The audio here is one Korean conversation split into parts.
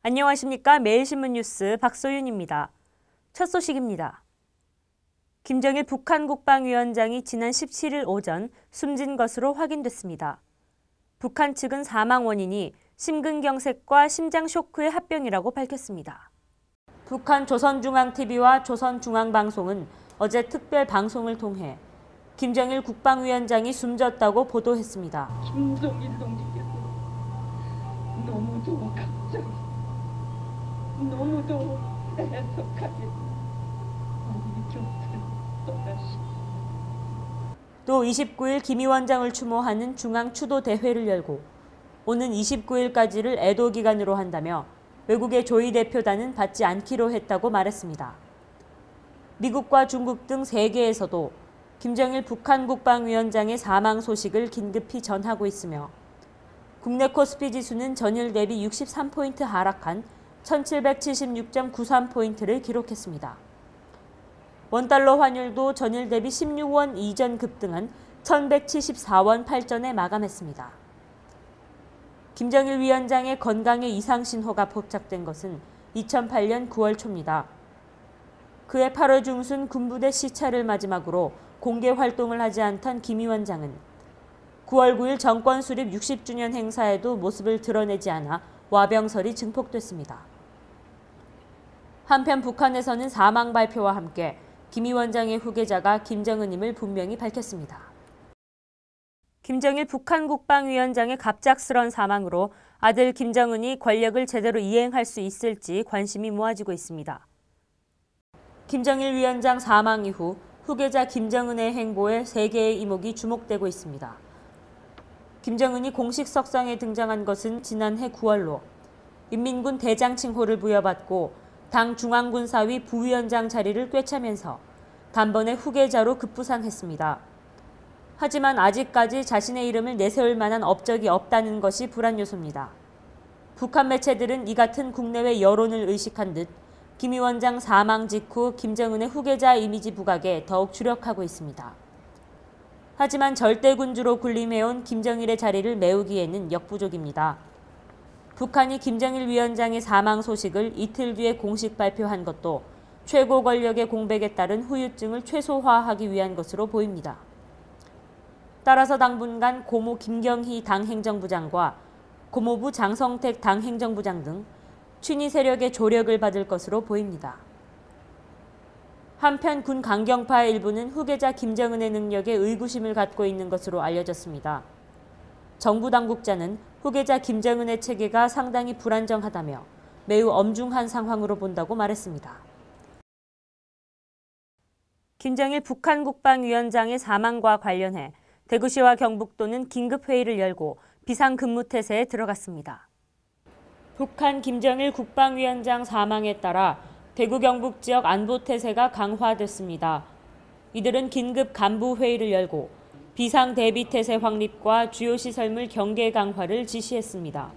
안녕하십니까. 매일신문 뉴스 박소윤입니다. 첫 소식입니다. 김정일 북한 국방위원장이 지난 17일 오전 숨진 것으로 확인됐습니다. 북한 측은 사망 원인이 심근경색과 심장 쇼크의 합병이라고 밝혔습니다. 북한 조선중앙TV와 조선중앙방송은 어제 특별 방송을 통해 김정일 국방위원장이 숨졌다고 보도했습니다. 김정일 동지께서 너무도 갑자기 너무도 애석하게 우리 곁을 떠나시고 또 29일 김 위원장을 추모하는 중앙추도대회를 열고 오는 29일까지를 애도기간으로 한다며 외국의 조의 대표단은 받지 않기로 했다고 말했습니다. 미국과 중국 등 세계에서도 김정일 북한 국방위원장의 사망 소식을 긴급히 전하고 있으며 국내 코스피 지수는 전일 대비 63포인트 하락한 1776.93포인트를 기록했습니다. 원달러 환율도 전일 대비 16원 이전 급등한 1174원 8전에 마감했습니다. 김정일 위원장의 건강에 이상 신호가 포착된 것은 2008년 9월 초입니다. 그해 8월 중순 군부대 시찰을 마지막으로 공개 활동을 하지 않던 김 위원장은 9월 9일 정권 수립 60주년 행사에도 모습을 드러내지 않아 와병설이 증폭됐습니다. 한편 북한에서는 사망 발표와 함께 김 위원장의 후계자가 김정은임을 분명히 밝혔습니다. 김정일 북한 국방위원장의 갑작스런 사망으로 아들 김정은이 권력을 제대로 이행할 수 있을지 관심이 모아지고 있습니다. 김정일 위원장 사망 이후 후계자 김정은의 행보에 세계의 이목이 주목되고 있습니다. 김정은이 공식 석상에 등장한 것은 지난해 9월로 인민군 대장 칭호를 부여받고 당 중앙군사위 부위원장 자리를 꿰차면서 단번에 후계자로 급부상했습니다. 하지만 아직까지 자신의 이름을 내세울 만한 업적이 없다는 것이 불안 요소입니다. 북한 매체들은 이 같은 국내외 여론을 의식한 듯 김 위원장 사망 직후 김정은의 후계자 이미지 부각에 더욱 주력하고 있습니다. 하지만 절대군주로 군림해온 김정일의 자리를 메우기에는 역부족입니다. 북한이 김정일 위원장의 사망 소식을 이틀 뒤에 공식 발표한 것도 최고 권력의 공백에 따른 후유증을 최소화하기 위한 것으로 보입니다. 따라서 당분간 고모 김경희 당행정부장과 고모부 장성택 당행정부장 등 친위 세력의 조력을 받을 것으로 보입니다. 한편 군 강경파의 일부는 후계자 김정은의 능력에 의구심을 갖고 있는 것으로 알려졌습니다. 정부 당국자는 후계자 김정은의 체계가 상당히 불안정하다며 매우 엄중한 상황으로 본다고 말했습니다. 김정일 북한 국방위원장의 사망과 관련해 대구시와 경북도는 긴급회의를 열고 비상근무태세에 들어갔습니다. 북한 김정일 국방위원장 사망에 따라 대구 경북 지역 안보태세가 강화됐습니다. 이들은 긴급 간부회의를 열고 비상대비태세 확립과 주요 시설물 경계 강화를 지시했습니다.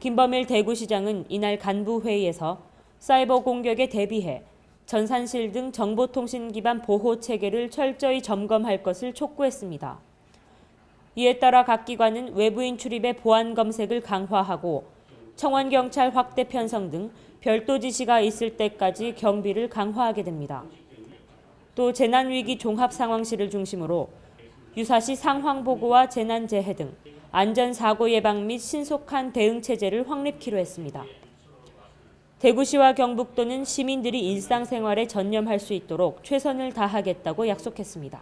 김범일 대구시장은 이날 간부회의에서 사이버 공격에 대비해 전산실 등 정보통신 기반 보호 체계를 철저히 점검할 것을 촉구했습니다. 이에 따라 각 기관은 외부인 출입의 보안 검색을 강화하고 청원경찰 확대 편성 등 별도 지시가 있을 때까지 경비를 강화하게 됩니다. 또 재난위기 종합상황실을 중심으로 유사시 상황보고와 재난재해 등 안전사고 예방 및 신속한 대응체제를 확립키로 했습니다. 대구시와 경북도는 시민들이 일상생활에 전념할 수 있도록 최선을 다하겠다고 약속했습니다.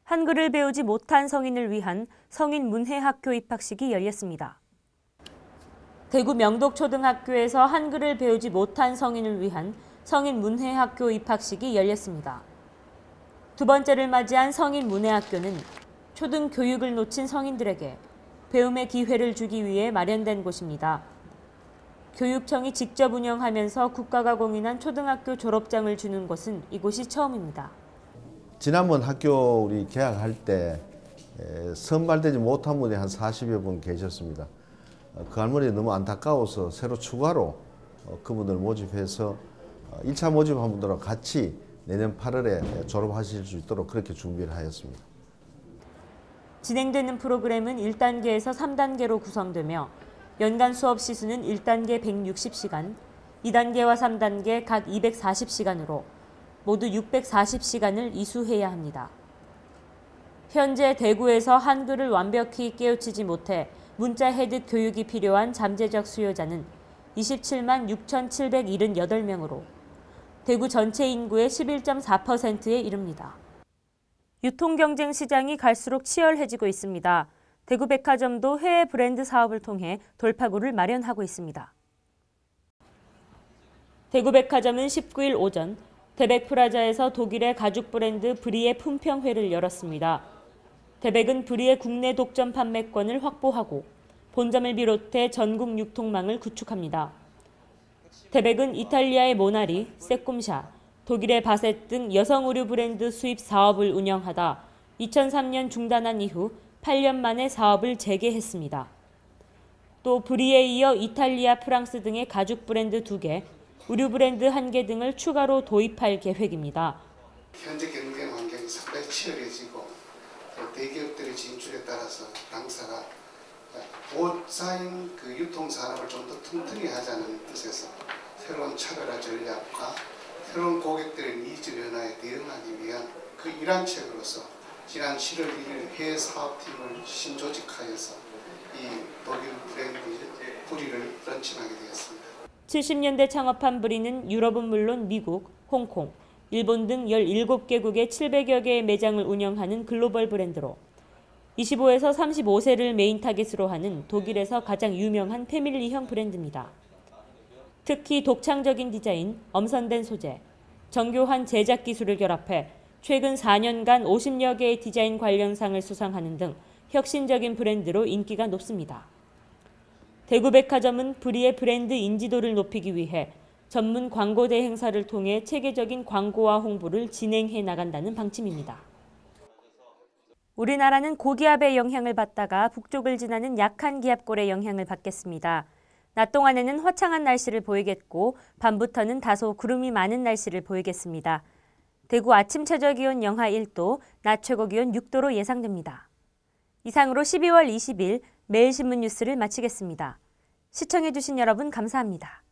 한글을 배우지 못한 성인을 위한 성인 문해학교 입학식이 열렸습니다. 대구 명독초등학교에서 한글을 배우지 못한 성인을 위한 성인 문해학교 입학식이 열렸습니다. 두 번째를 맞이한 성인 문해학교는 초등 교육을 놓친 성인들에게 배움의 기회를 주기 위해 마련된 곳입니다. 교육청이 직접 운영하면서 국가가 공인한 초등학교 졸업장을 주는 곳은 이곳이 처음입니다. 지난번 학교 우리 개학할 때 선발되지 못한 분이 한 40여 분 계셨습니다. 그 할머니 너무 안타까워서 새로 추가로 그분들 모집해서 1차 모집한 분들과 같이 내년 8월에 졸업하실 수 있도록 그렇게 준비를 하였습니다. 진행되는 프로그램은 1단계에서 3단계로 구성되며 연간 수업 시수는 1단계 160시간, 2단계와 3단계 각 240시간으로 모두 640시간을 이수해야 합니다. 현재 대구에서 한글을 완벽히 깨우치지 못해 문자 해득 교육이 필요한 잠재적 수요자는 27만 6,778명으로 대구 전체 인구의 11.4%에 이릅니다. 유통경쟁 시장이 갈수록 치열해지고 있습니다. 대구백화점도 해외 브랜드 사업을 통해 돌파구를 마련하고 있습니다. 대구백화점은 19일 오전 대백프라자에서 독일의 가죽 브랜드 브리의 품평회를 열었습니다. 대백은 브리의 국내 독점 판매권을 확보하고 본점을 비롯해 전국 유통망을 구축합니다. 대백은 이탈리아의 모나리, 세꿈샤, 독일의 바셋 등 여성 의류 브랜드 수입 사업을 운영하다 2003년 중단한 이후 8년 만에 사업을 재개했습니다. 또 브리에 이어 이탈리아, 프랑스 등의 가죽 브랜드 2개, 의류 브랜드 1개 등을 추가로 도입할 계획입니다. 현재 경쟁 환경이 상당히 치열해지고 대기업들의 진출에 따라서 당사가 옷사인 그 유통 산업을 좀 더 튼튼히 하자는 뜻에서 새로운 차별화 전략과 새로운 고객들의 니즈 변화에 대응하기 위한 그 일환책으로서 지난 7월 1일 해외 사업팀을 신조직하여서 이 독일 브랜드 브리를 런칭하게 되었습니다. 70년대 창업한 브리는 유럽은 물론 미국, 홍콩, 일본 등 17개국의 700여 개의 매장을 운영하는 글로벌 브랜드로 25에서 35세를 메인 타깃으로 하는 독일에서 가장 유명한 패밀리형 브랜드입니다. 특히 독창적인 디자인, 엄선된 소재, 정교한 제작 기술을 결합해 최근 4년간 50여 개의 디자인 관련상을 수상하는 등 혁신적인 브랜드로 인기가 높습니다. 대구백화점은 브리의 브랜드 인지도를 높이기 위해 전문 광고대 행사를 통해 체계적인 광고와 홍보를 진행해 나간다는 방침입니다. 우리나라는 고기압의 영향을 받다가 북쪽을 지나는 약한 기압골의 영향을 받겠습니다. 낮 동안에는 화창한 날씨를 보이겠고 밤부터는 다소 구름이 많은 날씨를 보이겠습니다. 대구 아침 최저기온 영하 1도, 낮 최고기온 6도로 예상됩니다. 이상으로 12월 20일 매일신문 뉴스를 마치겠습니다. 시청해주신 여러분 감사합니다.